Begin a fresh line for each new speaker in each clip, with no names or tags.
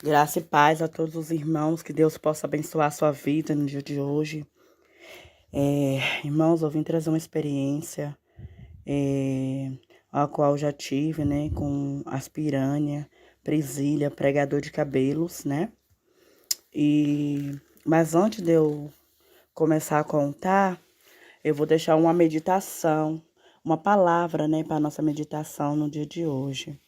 Graça e paz a todos os irmãos, que Deus possa abençoar a sua vida no dia de hoje. Irmãos, eu vim trazer uma experiência, é, a qual eu já tive, né, com aspiranha, presilha, pregador de cabelos, né? Mas antes de eu começar a contar, eu vou deixar uma meditação, uma palavra, né, para nossa meditação no dia de hoje.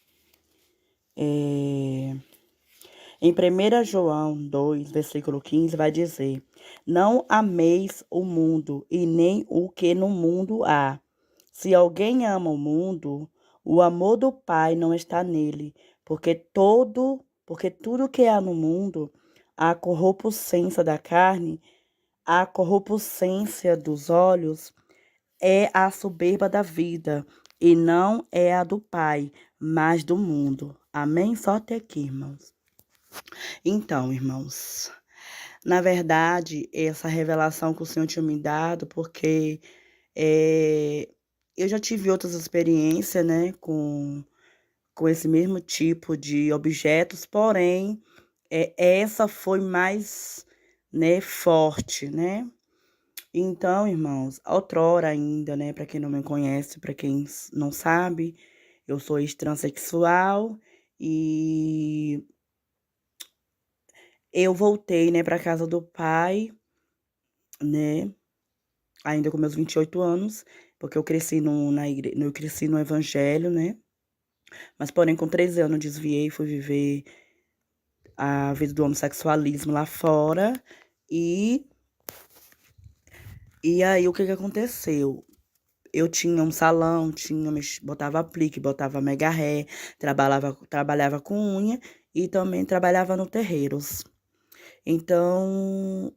Em 1 João 2, versículo 15, vai dizer: Não ameis o mundo e nem o que no mundo há. Se alguém ama o mundo, o amor do Pai não está nele, porque tudo que há no mundo, a corruptência da carne, a corruptência dos olhos, é a soberba da vida, e não é a do Pai, mas do mundo. Amém? Só até aqui, irmãos. Então, irmãos, na verdade, essa revelação que o Senhor tinha me dado, porque é, eu já tive outras experiências, né, com esse mesmo tipo de objetos, porém, essa foi mais, né, forte, né? Então, irmãos, outrora ainda, né, para quem não me conhece, para quem não sabe, eu sou transexual e eu voltei, né, para casa do pai, né, ainda com meus 28 anos, porque eu cresci eu cresci no evangelho, né? Mas porém com 13 anos eu desviei, fui viver a vida do homossexualismo lá fora e aí o que que aconteceu? Eu tinha um salão, botava aplique, botava mega ré, trabalhava com unha e também trabalhava no terreiros. Então,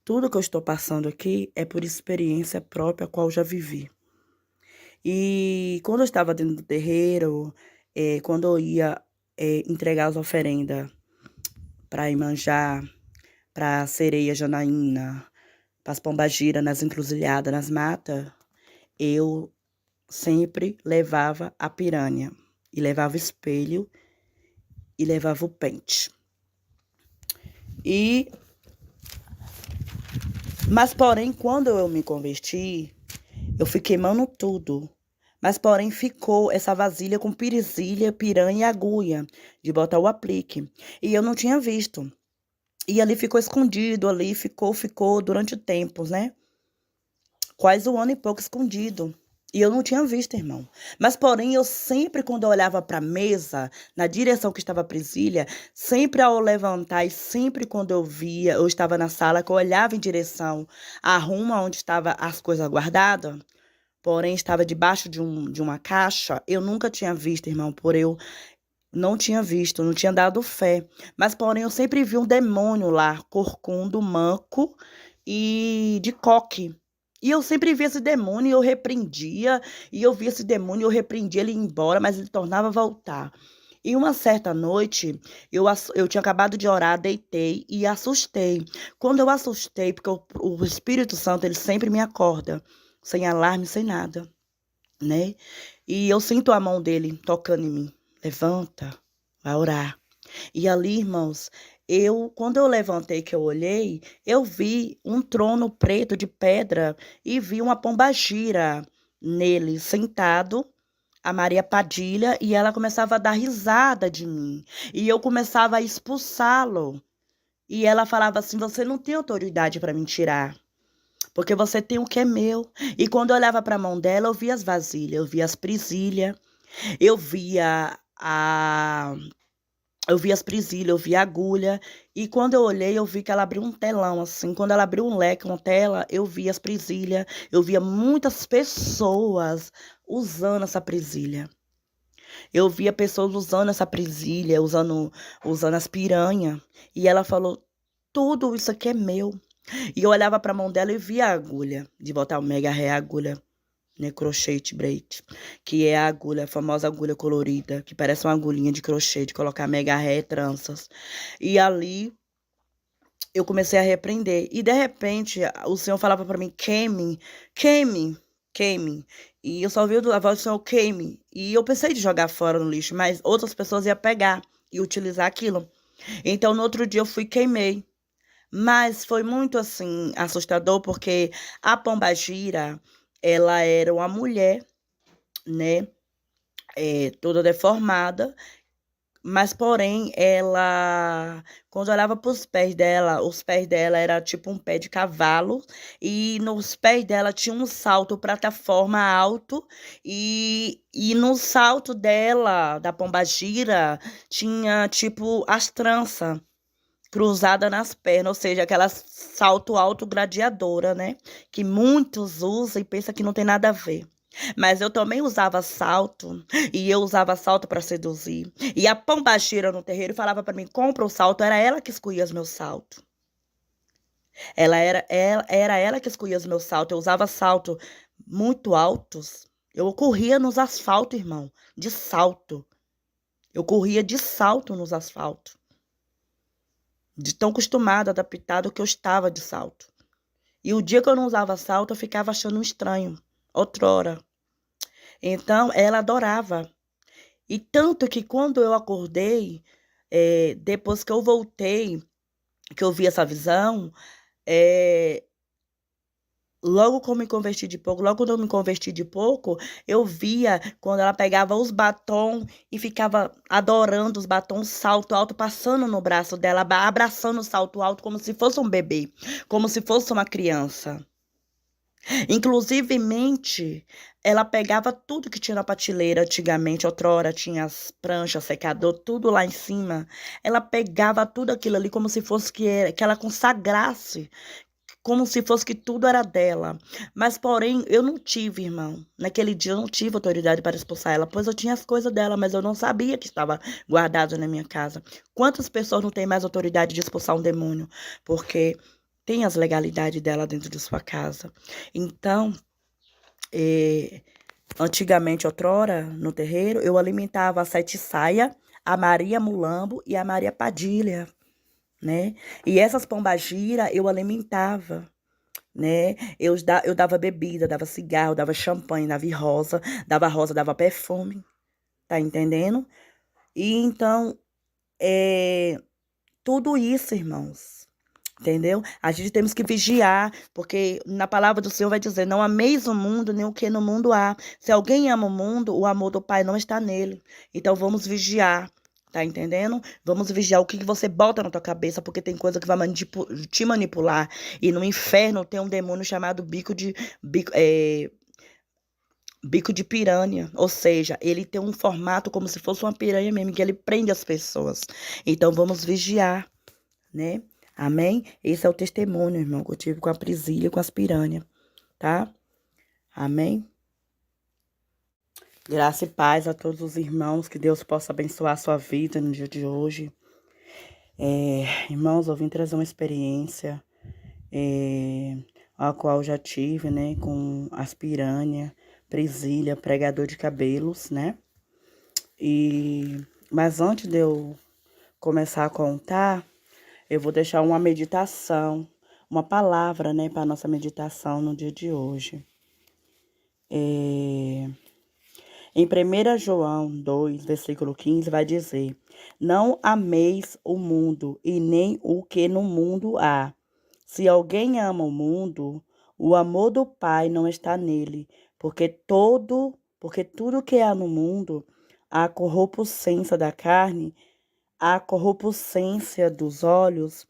tudo que eu estou passando aqui é por experiência própria, a qual já vivi. E quando eu estava dentro do terreiro, quando eu ia entregar as oferendas para Imanjá, para Sereia Janaína, para as pombagiras nas encruzilhadas, nas matas, eu sempre levava a piranha, e levava o espelho, e levava o pente. Mas porém, quando eu me converti, eu fui queimando tudo. Mas, porém, ficou essa vasilha com pirisilha, piranha e agulha de botar o aplique. E eu não tinha visto. E ali ficou escondido, ali ficou durante tempos, né? Quase um ano e pouco escondido. E eu não tinha visto, irmão. Mas, porém, eu sempre, quando eu olhava para a mesa, na direção que estava a presilha, sempre ao levantar e sempre quando eu via, eu estava na sala, que eu olhava em direção à ruma onde estavam as coisas guardadas, porém estava debaixo de uma caixa, eu nunca tinha visto, irmão, por eu não tinha visto, não tinha dado fé. Mas, porém, eu sempre vi um demônio lá, corcundo, manco e de coque. E eu sempre via esse demônio e eu repreendia, e eu via esse demônio e eu repreendia ele ir embora, mas ele tornava a voltar. E uma certa noite, eu tinha acabado de orar, deitei e assustei. Quando eu assustei, porque o Espírito Santo, ele sempre me acorda, sem alarme, sem nada, né? E eu sinto a mão dele tocando em mim. Levanta, vai orar. E ali, irmãos, quando eu levantei, que eu olhei, eu vi um trono preto de pedra e vi uma pombagira nele, sentado, a Maria Padilha, e ela começava a dar risada de mim. E eu começava a expulsá-lo. E ela falava assim: Você não tem autoridade para me tirar, porque você tem o que é meu. E quando eu olhava para a mão dela, eu via as vasilhas, eu via as presilhas, eu via a eu vi as presilhas, eu vi a agulha, e quando eu olhei, eu vi que ela abriu um telão, assim. Quando ela abriu um leque, uma tela, eu vi as presilhas, eu via muitas pessoas usando essa presilha. Eu via pessoas usando essa presilha, usando as piranhas. E ela falou: tudo isso aqui é meu. E eu olhava para a mão dela e via a agulha, de botar o mega ré, a agulha, né, crochete braid, que é a agulha, a famosa agulha colorida, que parece uma agulhinha de crochê, de colocar mega ré e tranças. E ali eu comecei a repreender. E de repente o Senhor falava para mim: queime, queime, queime. E eu só ouvi a voz do Senhor: queime. E eu pensei de jogar fora no lixo, mas outras pessoas iam pegar. e utilizar aquilo. Então, no outro dia eu fui e queimei. Mas foi muito, assim, assustador, porque a pombagira, ela era uma mulher, né, toda deformada, mas porém ela, quando eu olhava para os pés dela era tipo um pé de cavalo e nos pés dela tinha um salto plataforma alto e no salto dela, da pombagira, tinha tipo as tranças cruzada nas pernas, ou seja, aquela salto alto gladiadora, né? Que muitos usam e pensam que não tem nada a ver. Mas eu também usava salto, e eu usava salto para seduzir. E a pombagira no terreiro falava para mim: compra o salto, era ela que escolhia os meus saltos. Era ela que escolhia os meus saltos. Eu usava salto muito altos. Eu corria nos asfaltos, irmão, de salto. Eu corria de salto nos asfaltos. De tão acostumada, adaptada que eu estava de salto. E o dia que eu não usava salto, eu ficava achando estranho, outrora. Então, ela adorava. E tanto que quando eu acordei, depois que eu voltei, que eu vi essa visão, é, logo que eu me converti de pouco, logo quando eu me converti de pouco, eu via quando ela pegava os batons e ficava adorando os batons salto alto, passando no braço dela, abraçando o salto alto como se fosse um bebê, como se fosse uma criança. Inclusivemente, ela pegava tudo que tinha na prateleira antigamente, outrora tinha as pranchas, secador, tudo lá em cima. Ela pegava tudo aquilo ali como se fosse que ela consagrasse, como se fosse que tudo era dela. Mas, porém, eu não tive, irmão. Naquele dia eu não tive autoridade para expulsar ela, pois eu tinha as coisas dela, mas eu não sabia que estava guardado na minha casa. Quantas pessoas não têm mais autoridade de expulsar um demônio? Porque tem as legalidades dela dentro de sua casa. Então, antigamente, outrora, no terreiro, eu alimentava a Sete Saia, a Maria Mulambo e a Maria Padilha, né? E essas pombagira eu alimentava, né? Eu dava bebida, dava cigarro, dava champanhe, dava rosa, dava perfume, tá entendendo? E então, tudo isso, irmãos, entendeu? A gente temos que vigiar, porque na palavra do Senhor vai dizer: não ameis o mundo, nem o que no mundo há. Se alguém ama o mundo, o amor do Pai não está nele. Então vamos vigiar. Tá entendendo? Vamos vigiar o que você bota na tua cabeça, porque tem coisa que vai te manipular. E no inferno tem um demônio chamado bico de piranha. Ou seja, ele tem um formato como se fosse uma piranha mesmo, que ele prende as pessoas. Então vamos vigiar, né? Amém? Esse é o testemunho, irmão, que eu tive com a Priscila e com as piranhas, tá? Amém? Graça e paz a todos os irmãos, que Deus possa abençoar a sua vida no dia de hoje. Irmãos, eu vim trazer uma experiência, a qual eu já tive, né, com as piranhas, Priscila, pregador de cabelos, né? Mas antes de eu começar a contar, eu vou deixar uma meditação, uma palavra, né, para nossa meditação no dia de hoje. Em 1 João 2, versículo 15, vai dizer: não ameis o mundo e nem o que no mundo há. Se alguém ama o mundo, o amor do Pai não está nele, porque tudo que há no mundo, a corruptência da carne, a corruptência dos olhos,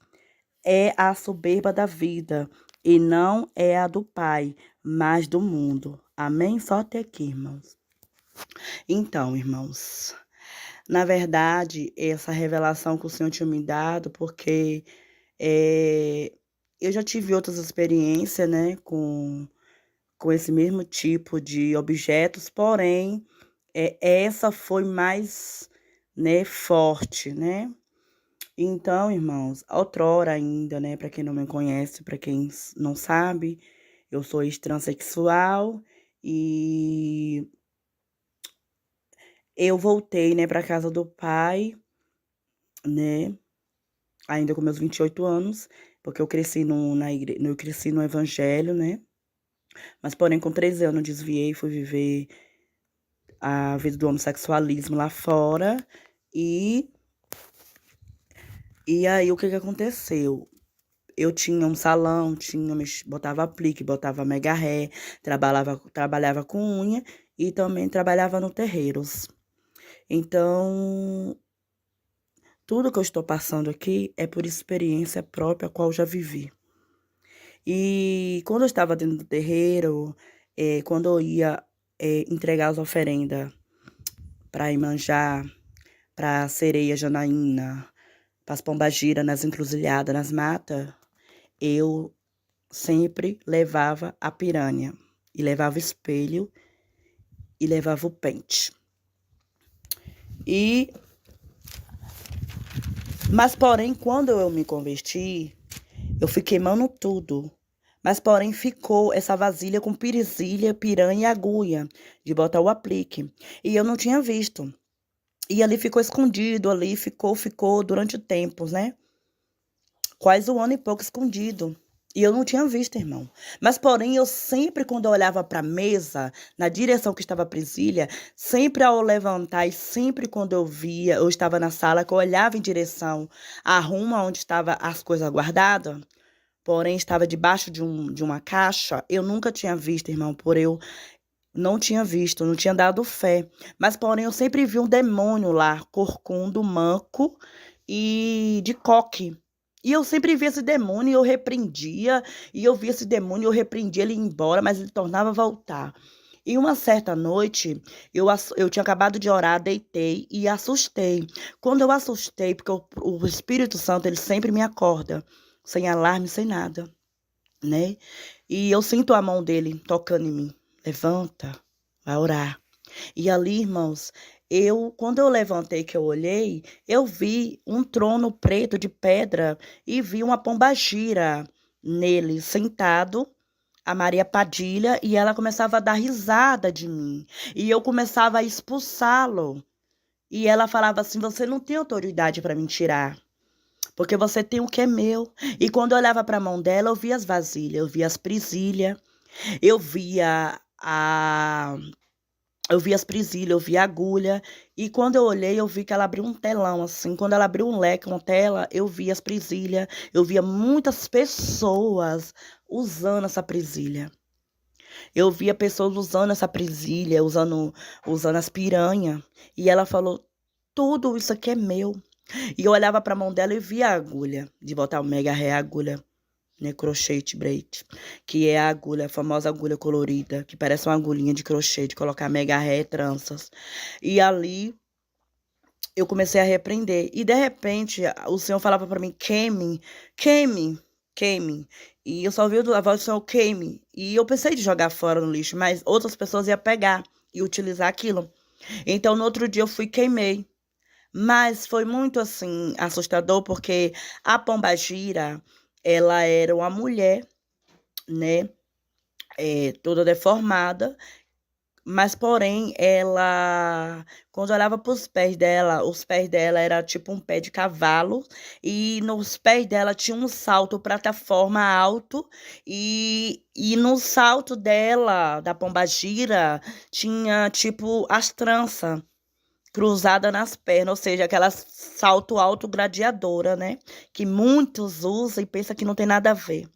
é a soberba da vida, e não é a do Pai, mas do mundo. Amém? Só até aqui, irmãos. Então, irmãos, na verdade, essa revelação que o Senhor tinha me dado, porque eu já tive outras experiências, né, com esse mesmo tipo de objetos, porém, essa foi mais, né, forte, né? Então, irmãos, outrora ainda, né, para quem não me conhece, para quem não sabe, eu sou transexual e eu voltei, né, para casa do pai, né, ainda com meus 28 anos, porque eu cresci eu cresci no evangelho, né? Mas porém com 13 anos eu desviei e fui viver a vida do homossexualismo lá fora e E aí, o que que aconteceu? Eu tinha um salão, botava aplique, botava mega ré, trabalhava com unha e também trabalhava no terreiros. Então, tudo que eu estou passando aqui é por experiência própria, a qual já vivi. E quando eu estava dentro do terreiro, quando eu ia entregar as oferendas para Iemanjá, para Sereia Janaína, para as pombagiras nas encruzilhadas, nas matas, eu sempre levava a piranha, e levava o espelho, e levava o pente. Mas porém, quando eu me converti, eu fui queimando tudo. Mas porém ficou essa vasilha com pirisilha, piranha e agulha de botar o aplique. E eu não tinha visto. E ali ficou escondido, ali ficou durante tempos, né? Quase um ano e pouco escondido. E eu não tinha visto, irmão. Mas, porém, eu sempre, quando eu olhava para a mesa, na direção que estava a presilha, sempre ao levantar e sempre quando eu via, eu estava na sala, que eu olhava em direção à ruma onde estavam as coisas guardadas, porém estava debaixo de uma caixa, eu nunca tinha visto, irmão, por eu não tinha visto, não tinha dado fé. Mas, porém, eu sempre vi um demônio lá, corcundo, manco e de coque. E eu sempre via esse demônio e eu repreendia, e eu via esse demônio e eu repreendia ele ir embora, mas ele tornava a voltar. E uma certa noite, eu tinha acabado de orar, deitei e assustei. Quando eu assustei, porque o Espírito Santo, ele sempre me acorda, sem alarme, sem nada, né? E eu sinto a mão dele tocando em mim. Levanta, vai orar. E ali, irmãos, quando eu levantei, que eu olhei, eu vi um trono preto de pedra e vi uma pombagira nele, sentado, a Maria Padilha, e ela começava a dar risada de mim. E eu começava a expulsá-lo. E ela falava assim: você não tem autoridade para me tirar. Porque você tem o que é meu. E quando eu olhava para a mão dela, eu via as vasilhas, eu via as presilhas, eu via a eu vi as presilhas, eu vi a agulha, e quando eu olhei, eu vi que ela abriu um telão, assim. Quando ela abriu um leque, uma tela, eu vi as presilhas, eu via muitas pessoas usando essa presilha. Eu via pessoas usando essa presilha, usando as piranhas. E ela falou: tudo isso aqui é meu. E eu olhava para a mão dela e via a agulha, de botar o mega ré, a agulha, né, crochê braid, que é a agulha, a famosa agulha colorida, que parece uma agulhinha de crochê, de colocar mega ré, tranças. E ali eu comecei a repreender. E de repente o Senhor falava para mim: queime, queime, queime. E eu só ouvi a voz do Senhor: queime. E eu pensei de jogar fora no lixo, mas outras pessoas iam pegar e utilizar aquilo. Então no outro dia eu fui e queimei. Mas foi muito assim assustador porque a pombagira, ela era uma mulher, né, toda deformada, mas porém ela, quando eu olhava para os pés dela era tipo um pé de cavalo e nos pés dela tinha um salto plataforma alto e no salto dela, da pombagira, tinha tipo as tranças cruzada nas pernas, ou seja, aquela salto alto gladiadora, né? Que muitos usam e pensam que não tem nada a ver.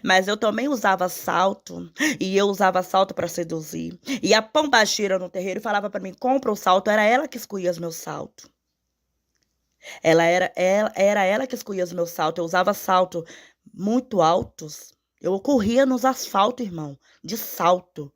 Mas eu também usava salto, e eu usava salto para seduzir. E a pombagira no terreiro falava para mim: compra o salto, era ela que escolhia os meus saltos. Era ela que escolhia os meus saltos. Eu usava salto muito altos. Eu corria nos asfaltos, irmão, de salto.